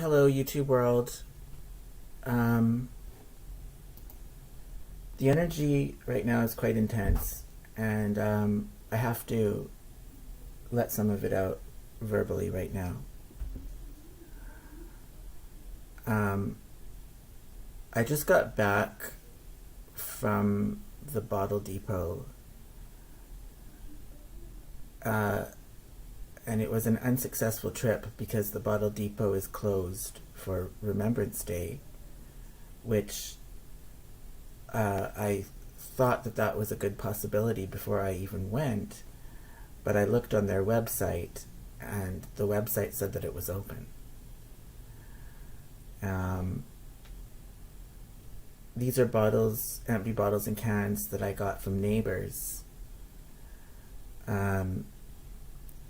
Hello, YouTube world. Um, the energy right now is quite intense, and I have to let some of it out verbally right now. Um, I just got back from the bottle depot, uh, and it was an unsuccessful trip because the bottle depot is closed for Remembrance Day, which I thought that was a good possibility before I even went, but I looked on their website, and the website said that it was open. These are bottles, empty bottles and cans that I got from neighbors,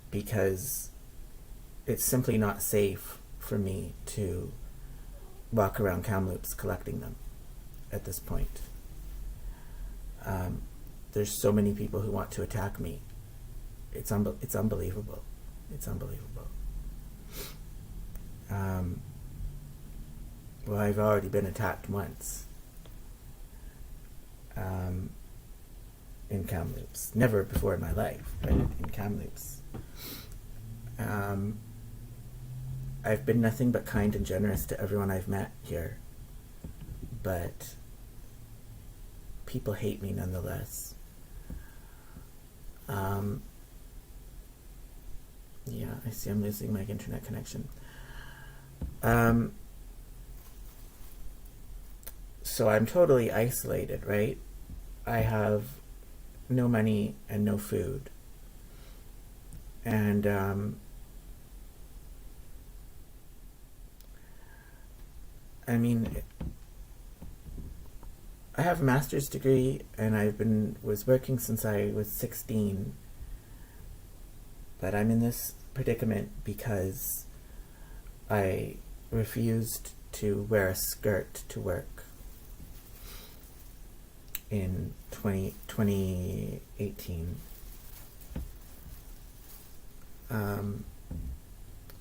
because it's simply not safe for me to walk around Kamloops collecting them at this point. There's so many people who want to attack me. It's unbelievable. It's unbelievable. Well, I've already been attacked once in Kamloops. Never before in my life, but in Kamloops. I've been nothing but kind and generous to everyone I've met here, but people hate me nonetheless. Yeah, I see I'm losing my internet connection. So I'm totally isolated, right? I have no money and no food. And I mean, I have a master's degree, and was working since I was 16. But I'm in this predicament because I refused to wear a skirt to work in 2018.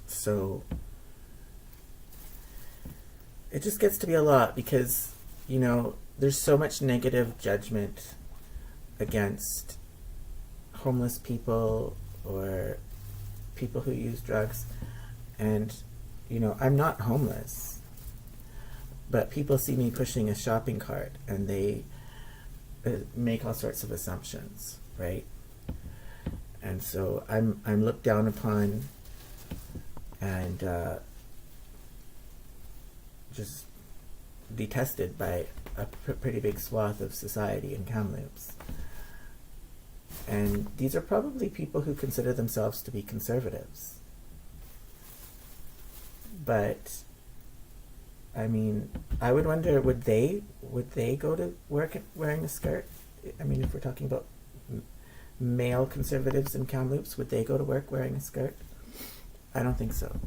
So it just gets to be a lot because, there's so much negative judgment against homeless people or people who use drugs. And, I'm not homeless, but people see me pushing a shopping cart and they make all sorts of assumptions, right? And so I'm looked down upon and just detested by a pretty big swath of society in Kamloops. And these are probably people who consider themselves to be conservatives. But I mean, I would wonder, would they go to work wearing a skirt? I mean, if we're talking about male conservatives in Kamloops, would they go to work wearing a skirt? I don't think so.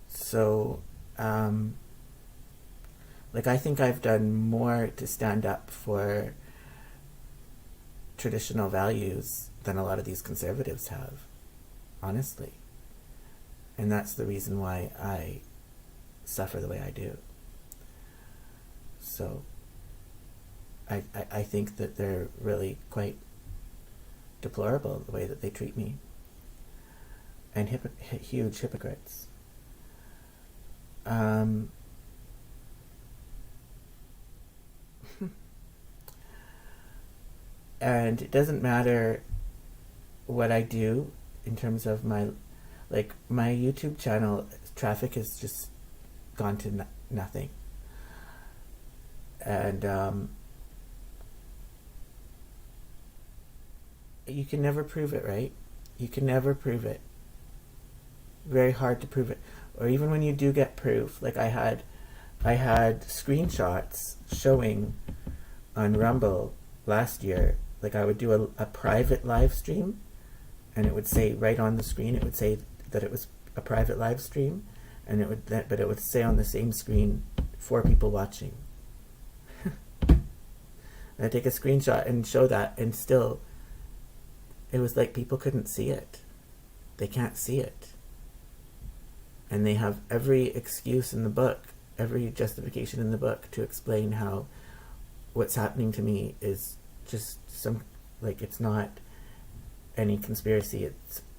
So, I think I've done more to stand up for traditional values than a lot of these conservatives have, honestly. And that's the reason why I suffer the way I do. So, I think that they're really quite deplorable, the way that they treat me. And huge hypocrites. And it doesn't matter what I do in terms of my YouTube channel, traffic has just gone to nothing. And you can never prove it, right? You can never prove it. Very hard to prove it. Or even when you do get proof, I had screenshots showing on Rumble last year, I would do a private live stream, and it would say right on the screen, it would say that it was a private live stream, and it would say on the same screen 4 people watching. And I'd take a screenshot and show that, and still it was like people couldn't see it. they can't see it. And they have every excuse in the book, every justification in the book to explain how what's happening to me is just some, like, it's not any conspiracy,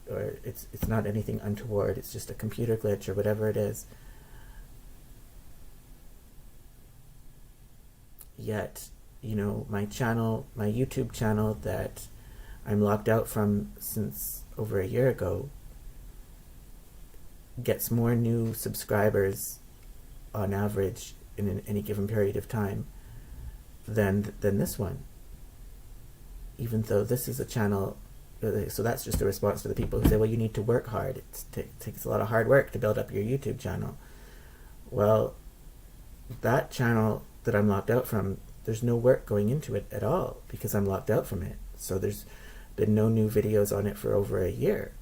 it's not anything untoward, it's just a computer glitch or whatever it is. Yet, you know, my YouTube channel that I'm locked out from since over a year ago gets more new subscribers on average in any given period of time than this one. Even though this is a channel, so that's just a response to the people who say, well, you need to work hard. It takes a lot of hard work to build up your YouTube channel. Well, that channel that I'm locked out from, there's no work going into it at all because I'm locked out from it. So there's been no new videos on it for over a year,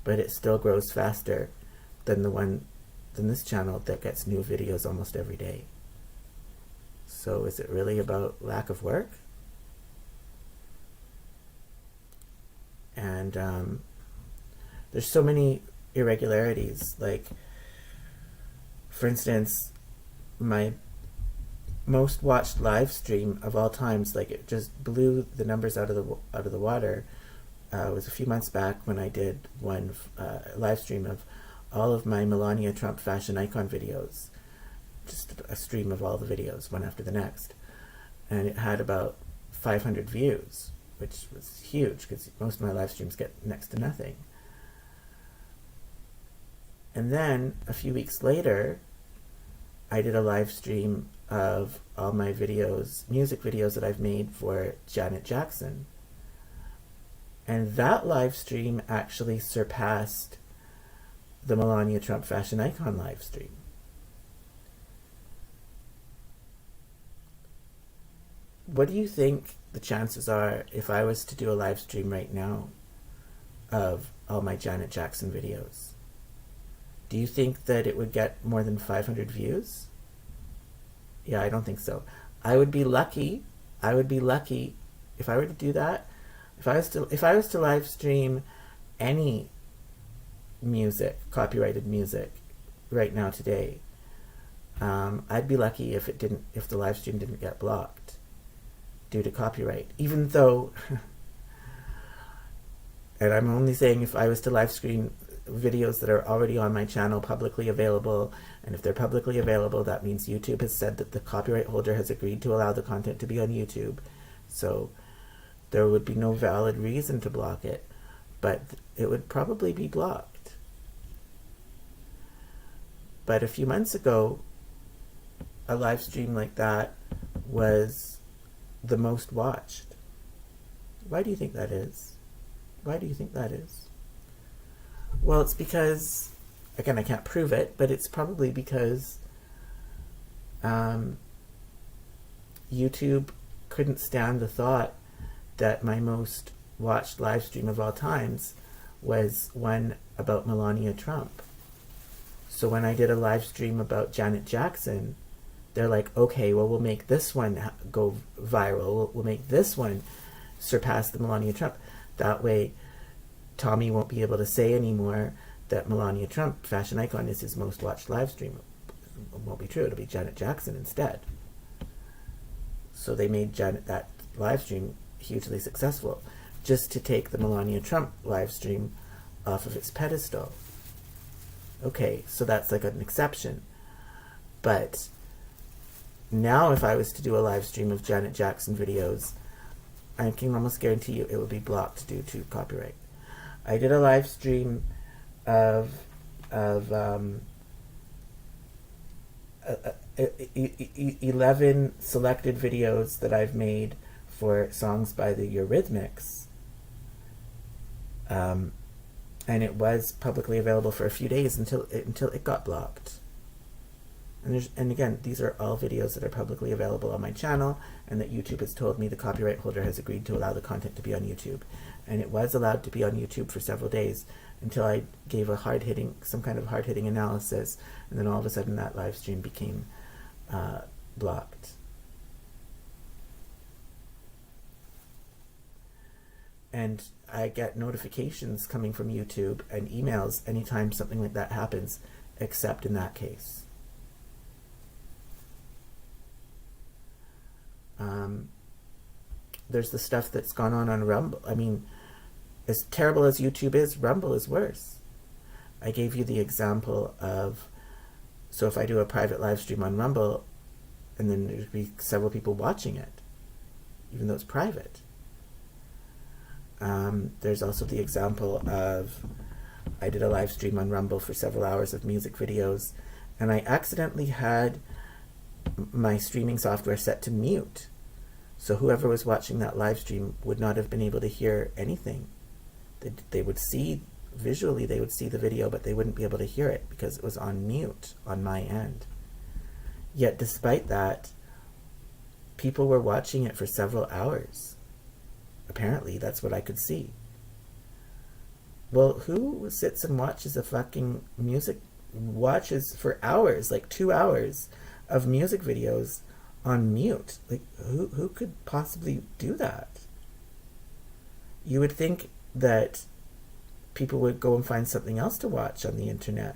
but it still grows faster than this channel that gets new videos almost every day. So is it really about lack of work? And there's so many irregularities. Like, for instance, my most watched live stream of all times, like, it just blew the numbers out of the water. It was a few months back when I did one live stream of all of my Melania Trump fashion icon videos, just a stream of all the videos, one after the next, and it had about 500 views, which was huge because most of my live streams get next to nothing. And then a few weeks later, I did a live stream of all my videos, music videos that I've made for Janet Jackson. And that live stream actually surpassed the Melania Trump fashion icon live stream. What do you think the chances are if I was to do a live stream right now of all my Janet Jackson videos? Do you think that it would get more than 500 views? Yeah, I don't think so. I would be lucky if I were to do that. If I was to live stream any music, copyrighted music, right now today, I'd be lucky if the live stream didn't get blocked due to copyright. Even though, and I'm only saying if I was to live stream videos that are already on my channel publicly available, and if they're publicly available, that means YouTube has said that the copyright holder has agreed to allow the content to be on YouTube. So there would be no valid reason to block it, but it would probably be blocked. But a few months ago, a live stream like that was the most watched. Why do you think that is? Why do you think that is? Well, it's because, again, I can't prove it, but it's probably because YouTube couldn't stand the thought that my most watched live stream of all times was one about Melania Trump. So when I did a live stream about Janet Jackson, they're like, okay, well, we'll make this one go viral. We'll make this one surpass the Melania Trump. That way, Tommy won't be able to say anymore that Melania Trump, fashion icon, is his most watched live stream. It won't be true. It'll be Janet Jackson instead. So they made that live stream hugely successful just to take the Melania Trump live stream off of its pedestal. Okay, so that's like an exception. But now if I was to do a live stream of Janet Jackson videos, I can almost guarantee you it would be blocked due to copyright. I did a live stream of 11 selected videos that I've made for songs by the Eurythmics. And it was publicly available for a few days until it got blocked. And again, these are all videos that are publicly available on my channel, and that YouTube has told me the copyright holder has agreed to allow the content to be on YouTube. And it was allowed to be on YouTube for several days until I gave some kind of hard-hitting analysis, and then all of a sudden that live stream became blocked. And I get notifications coming from YouTube and emails anytime something like that happens, except in that case. There's the stuff that's gone on Rumble. I mean, as terrible as YouTube is, Rumble is worse. I gave you the example of, so if I do a private live stream on Rumble, and then there'd be several people watching it, even though it's private. There's also the example of, I did a live stream on Rumble for several hours of music videos, and I accidentally had my streaming software set to mute. So whoever was watching that live stream would not have been able to hear anything. They would see, visually they would see the video, but they wouldn't be able to hear it because it was on mute on my end. Yet despite that, people were watching it for several hours. Apparently, that's what I could see. Well, who sits and watches a fucking watches for hours, like 2 hours of music videos on mute? Like, who could possibly do that? You would think that people would go and find something else to watch on the internet.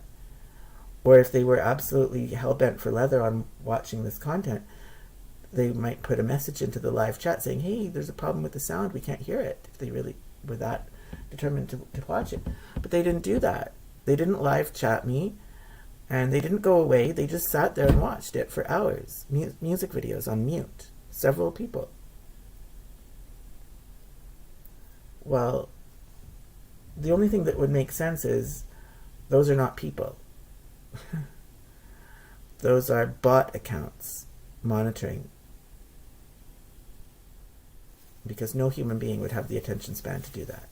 Or if they were absolutely hell-bent for leather on watching this content, they might put a message into the live chat saying, hey, there's a problem with the sound, we can't hear it, if they really were that determined to watch it. But they didn't do that. They didn't live chat me, and they didn't go away. They just sat there and watched it for hours. Music videos on mute. Several people. Well, the only thing that would make sense is those are not people. Those are bot accounts monitoring. Because no human being would have the attention span to do that.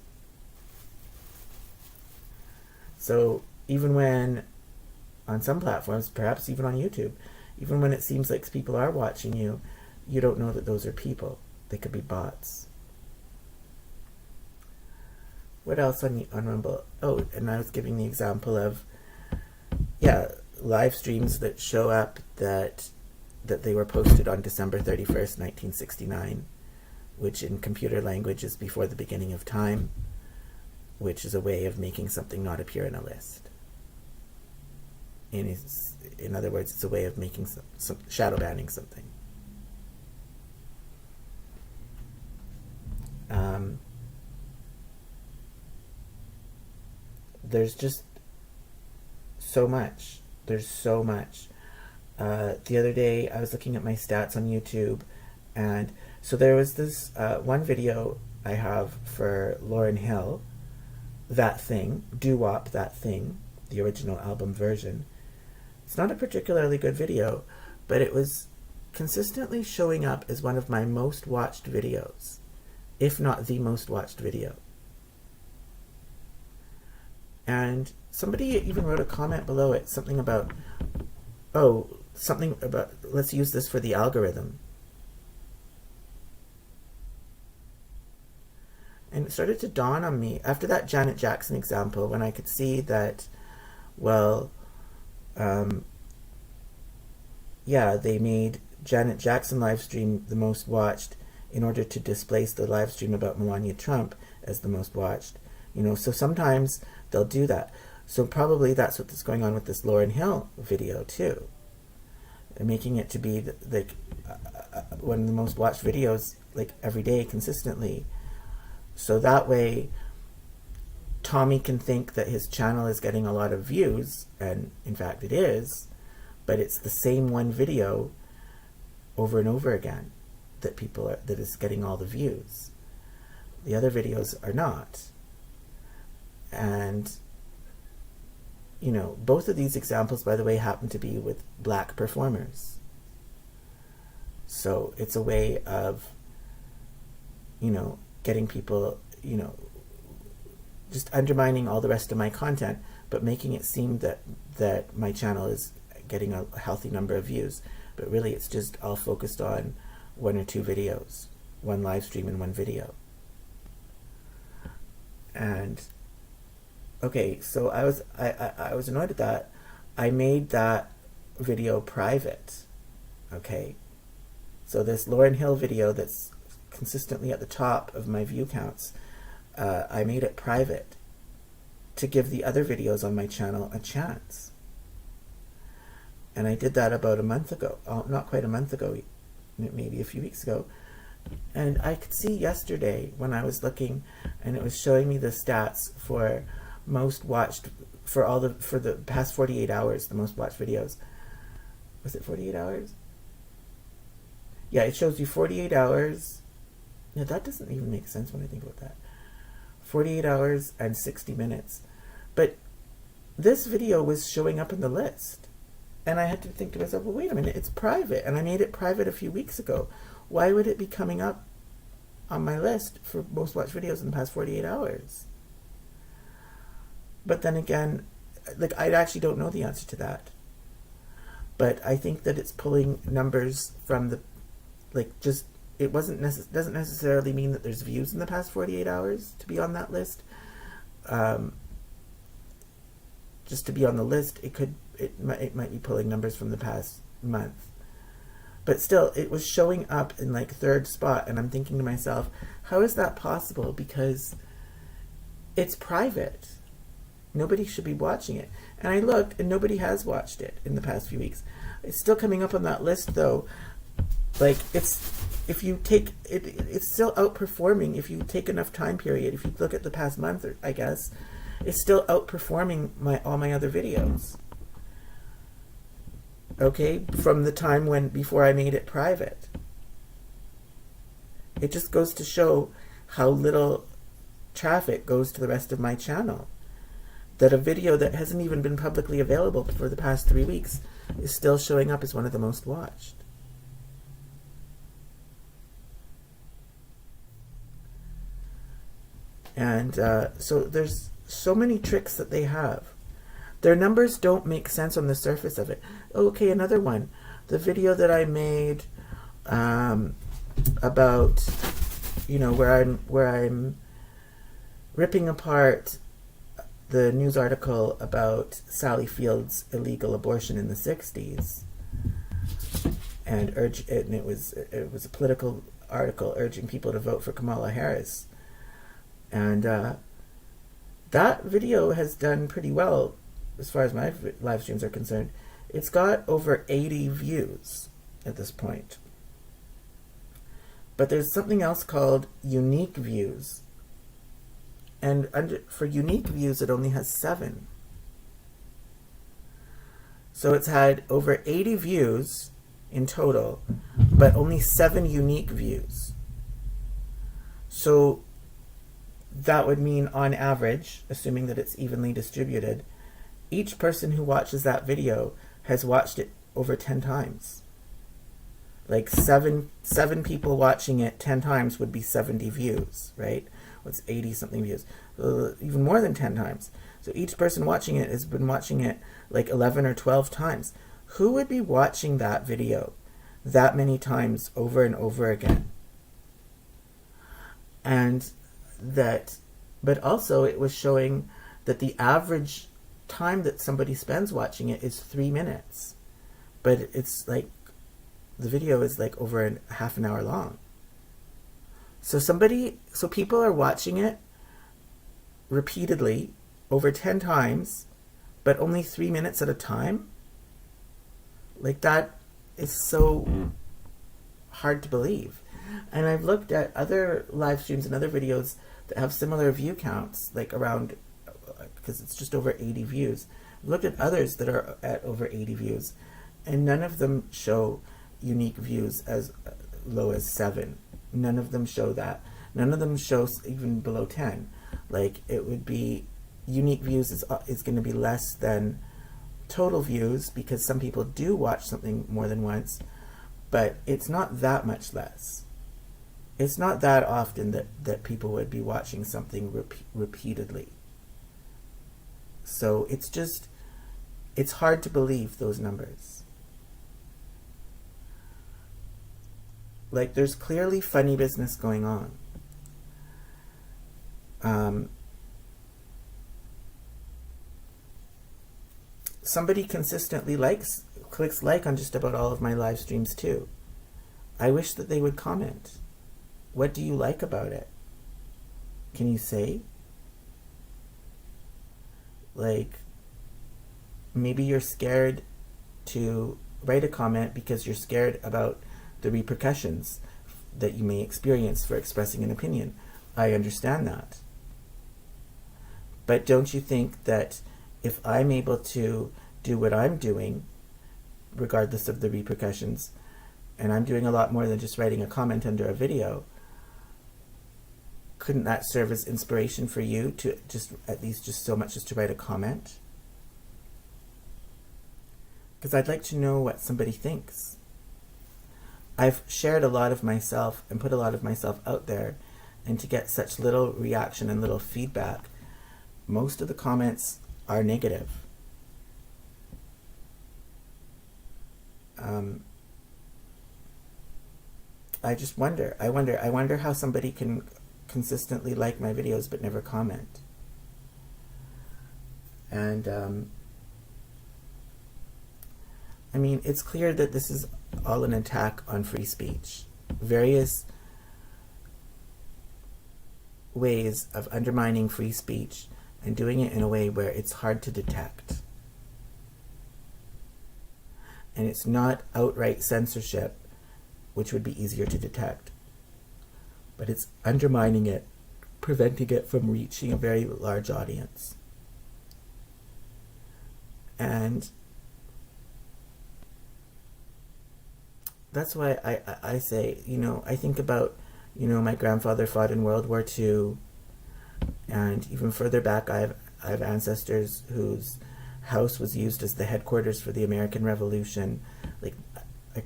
So even when, on some platforms, perhaps even on YouTube, even when it seems like people are watching you, you don't know that those are people. They could be bots. What else on Rumble? Oh, and I was giving the example of, live streams that show up that they were posted on December 31st, 1969, which in computer language is before the beginning of time, which is a way of making something not appear in a list. In other words, it's a way of making some shadow banning something. There's just so much. There's so much. The other day, I was looking at my stats on YouTube, and so there was this one video I have for Lauryn Hill, That Thing, Doo-Wop, That Thing, the original album version. It's not a particularly good video, but it was consistently showing up as one of my most watched videos, if not the most watched video. And somebody even wrote a comment below it, something about, let's use this for the algorithm. And it started to dawn on me, after that Janet Jackson example, when I could see that, they made Janet Jackson live stream the most watched in order to displace the live stream about Melania Trump as the most watched. So sometimes they'll do that. So probably that's what's going on with this Lauryn Hill video too. They're making it to be like one of the most watched videos, like every day consistently. So that way Tommy can think that his channel is getting a lot of views, and in fact it is, but it's the same one video over and over again that is getting all the views. The other videos are not. And both of these examples, by the way, happen to be with black performers. So it's a way of getting people, just undermining all the rest of my content, but making it seem that my channel is getting a healthy number of views. But really it's just all focused on one or two videos, one live stream and one video. And okay, so I was annoyed at that. I made that video private. Okay, so this Lauryn Hill video that's consistently at the top of my view counts, I made it private to give the other videos on my channel a chance. And I did that about a month ago. Not quite a month ago, maybe a few weeks ago. And I could see yesterday when I was looking, and it was showing me the stats for most watched, for the past 48 hours, the most watched videos. Was it 48 hours? Yeah, it shows you 48 hours. No, that doesn't even make sense when I think about that. 48 hours and 60 minutes. But this video was showing up in the list. And I had to think to myself, well, wait a minute, it's private. And I made it private a few weeks ago. Why would it be coming up on my list for most watched videos in the past 48 hours? But then again, like, I actually don't know the answer to that. But I think that it's pulling numbers from the, like, just, it doesn't necessarily mean that there's views in the past 48 hours to be on that list. Just to be on the list, it might be pulling numbers from the past month. But still, it was showing up in like third spot, and I'm thinking to myself, how is that possible? Because it's private. Nobody should be watching it. And I looked, and nobody has watched it in the past few weeks. It's still coming up on that list, though. Like, if you take it, it's still outperforming. If you take enough time period, if you look at the past month, I guess, it's still outperforming all my other videos. Okay, from the time before I made it private. It just goes to show how little traffic goes to the rest of my channel. That a video that hasn't even been publicly available for the past 3 weeks is still showing up as one of the most watched. And so there's so many tricks that they have. Their numbers don't make sense on the surface of it. Okay, another one. The video that I made about, where I'm ripping apart the news article about Sally Field's illegal abortion in the 60s, and it was a political article urging people to vote for Kamala Harris. And that video has done pretty well as far as my live streams are concerned. It's got over 80 views at this point. But there's something else called unique views. And for unique views, it only has 7. So it's had over 80 views in total, but only 7 unique views. So that would mean, on average, assuming that it's evenly distributed, each person who watches that video has watched it over 10 times. Like seven people watching it 10 times would be 70 views, right? What's 80 something views? Even more than 10 times. So each person watching it has been watching it like 11 or 12 times. Who would be watching that video that many times over and over again? But also it was showing that the average time that somebody spends watching it is 3 minutes. But it's like, the video is like over half an hour long. So people are watching it repeatedly over 10 times, but only 3 minutes at a time. Like, that is so hard to believe. And I've looked at other live streams and other videos that have similar view counts, like around, because it's just over 80 views. I've looked at others that are at over 80 views, and none of them show unique views as low as 7. None of them show that. None of them show even below 10. Like, it would be, unique views is going to be less than total views, because some people do watch something more than once, but it's not that much less. It's not that often that people would be watching something repeatedly. So it's hard to believe those numbers. Like, there's clearly funny business going on. Somebody consistently clicks like on just about all of my live streams too. I wish that they would comment. What do you like about it? can you say? Like, maybe you're scared to write a comment because you're scared about the repercussions that you may experience for expressing an opinion. I understand that. But don't you think that if I'm able to do what I'm doing, regardless of the repercussions, and I'm doing a lot more than just writing a comment under a video, couldn't that serve as inspiration for you to just, at least just so much as to write a comment? Because I'd like to know what somebody thinks. I've shared a lot of myself and put a lot of myself out there, and to get such little reaction and little feedback, most of the comments are negative. I just wonder. I wonder how somebody can consistently like my videos but never comment. And I mean, it's clear that this is all an attack on free speech. Various ways of undermining free speech and doing it in a way where it's hard to detect. And it's not outright censorship, which would be easier to detect, but it's undermining it, preventing it from reaching a very large audience. And that's why I say, I think about, my grandfather fought in World War II, and even further back, I have ancestors whose house was used as the headquarters for the American Revolution. Like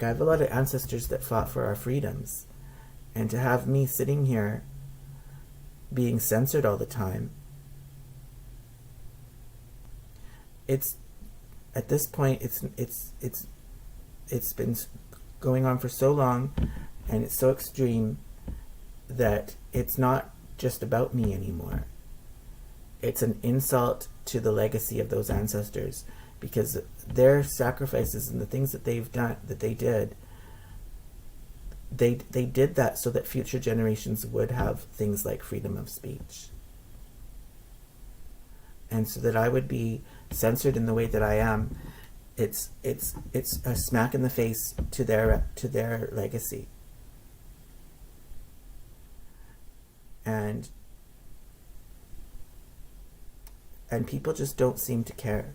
I have a lot of ancestors that fought for our freedoms, and to have me sitting here being censored all the time, it's at this point it's been going on for so long, and it's so extreme that it's not just about me anymore. It's an insult to the legacy of those ancestors, because their sacrifices and the things that they've done, that they did that so that future generations would have things like freedom of speech. And so that I would be censored in the way that I am, it's a smack in the face to their legacy. And people just don't seem to care.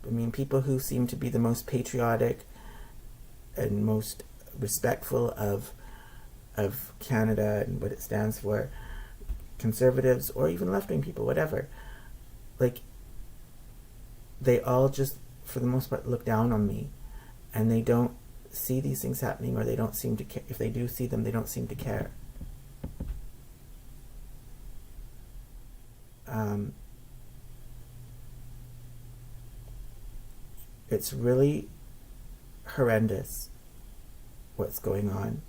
I mean, people who seem to be the most patriotic and most respectful of Canada and what it stands for, conservatives or even left-wing people, whatever, like, they all just, for the most part, look down on me, and they don't see these things happening, or they don't seem to care. If they do see them, they don't seem to care. It's really horrendous what's going on.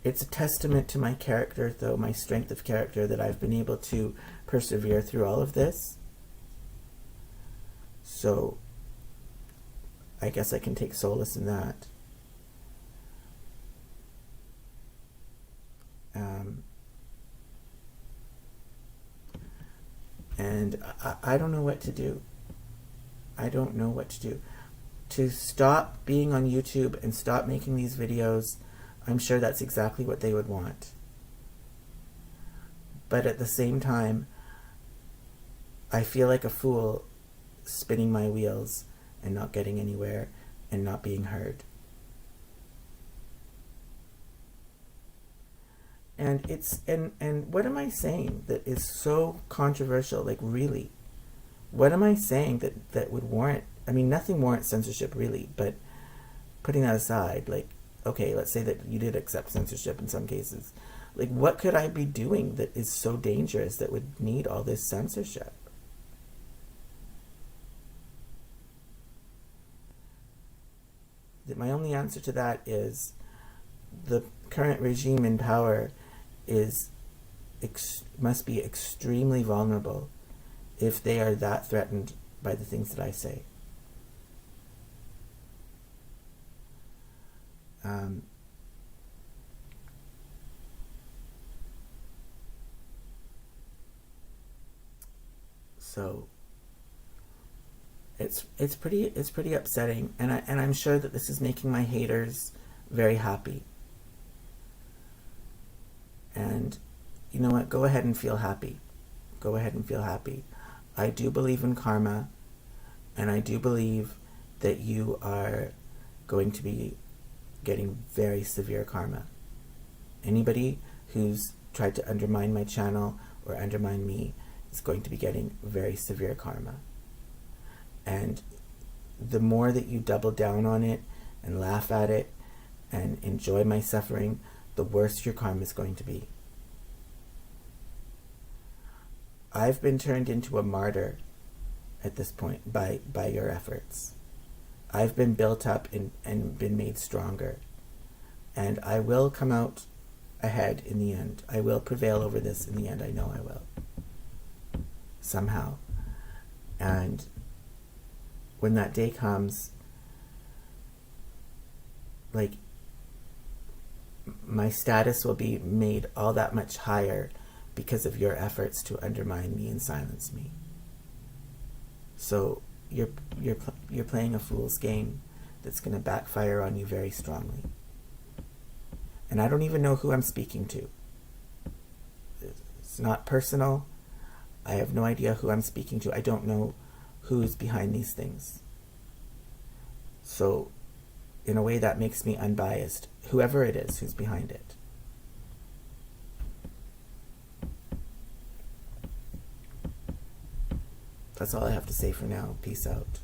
It's a testament to my character, though, my strength of character, that I've been able to persevere through all of this. So I guess I can take solace in that. And I don't know what to do. I don't know what to do. To stop being on YouTube and stop making these videos, I'm sure that's exactly what they would want. But at the same time, I feel like a fool spinning my wheels and not getting anywhere and not being heard. And and what am I saying that is so controversial? Like, really, what am I saying that would warrant? I mean, nothing warrants censorship, really. But putting that aside, like, okay, let's say that you did accept censorship in some cases. Like, what could I be doing that is so dangerous that would need all this censorship? My only answer to that is the current regime in power must be extremely vulnerable if they are that threatened by the things that I say. So it's pretty upsetting, and I'm sure that this is making my haters very happy. And you know what? Go ahead and feel happy. Go ahead and feel happy. I do believe in karma, and I do believe that you are going to be getting very severe karma. Anybody who's tried to undermine my channel or undermine me is going to be getting very severe karma. And the more that you double down on it and laugh at it and enjoy my suffering, the worse your karma is going to be. I've been turned into a martyr at this point by your efforts. I've been built up and been made stronger. And I will come out ahead in the end. I will prevail over this in the end. I know I will. Somehow. And when that day comes, like, my status will be made all that much higher because of your efforts to undermine me and silence me. So you're playing a fool's game that's going to backfire on you very strongly. And I don't even know who I'm speaking to. It's not personal. I have no idea who I'm speaking to. I don't know who's behind these things. So, in a way, that makes me unbiased. Whoever it is who's behind it. That's all I have to say for now. Peace out.